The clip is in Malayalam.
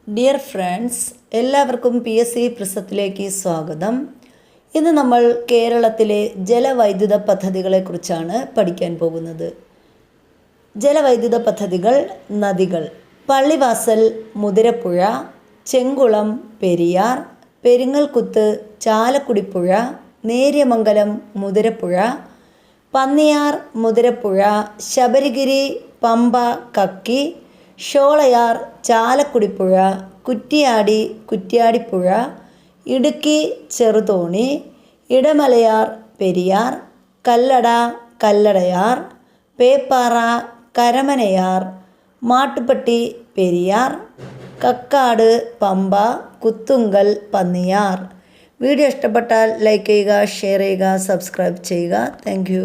ഡിയർ ഫ്രണ്ട്സ്, എല്ലാവർക്കും PSC പ്രസത്തിലേക്ക് സ്വാഗതം. ഇന്ന് നമ്മൾ കേരളത്തിലെ ജലവൈദ്യുത പദ്ധതികളെക്കുറിച്ചാണ് പഠിക്കാൻ പോകുന്നത്. ജലവൈദ്യുത പദ്ധതികൾ: നദികൾ: പള്ളിവാസൽ മുതിരപ്പുഴ, ചെങ്കുളം പെരിയാർ, പെരിങ്ങൽകുത്ത് ചാലക്കുടിപ്പുഴ, നേര്യമംഗലം മുതിരപ്പുഴ, പന്നിയാർ മുതിരപ്പുഴ, ശബരിഗിരി പമ്പ കക്കി, ഷോളയാർ ചാലക്കുടിപ്പുഴ, കുറ്റിയാടി കുറ്റ്യാടിപ്പുഴ, ഇടുക്കി ചെറുതോണി, ഇടമലയാർ പെരിയാർ, കല്ലട കല്ലടയാർ, പേപ്പാറ കരമനയാർ, മാട്ടുപ്പെട്ടി പെരിയാർ, കക്കാട് പമ്പ, കുത്തുങ്കൽ പന്നിയാർ. വീഡിയോ ഇഷ്ടപ്പെട്ടാൽ ലൈക്ക് ചെയ്യുക, ഷെയർ ചെയ്യുക, സബ്സ്ക്രൈബ് ചെയ്യുക. താങ്ക്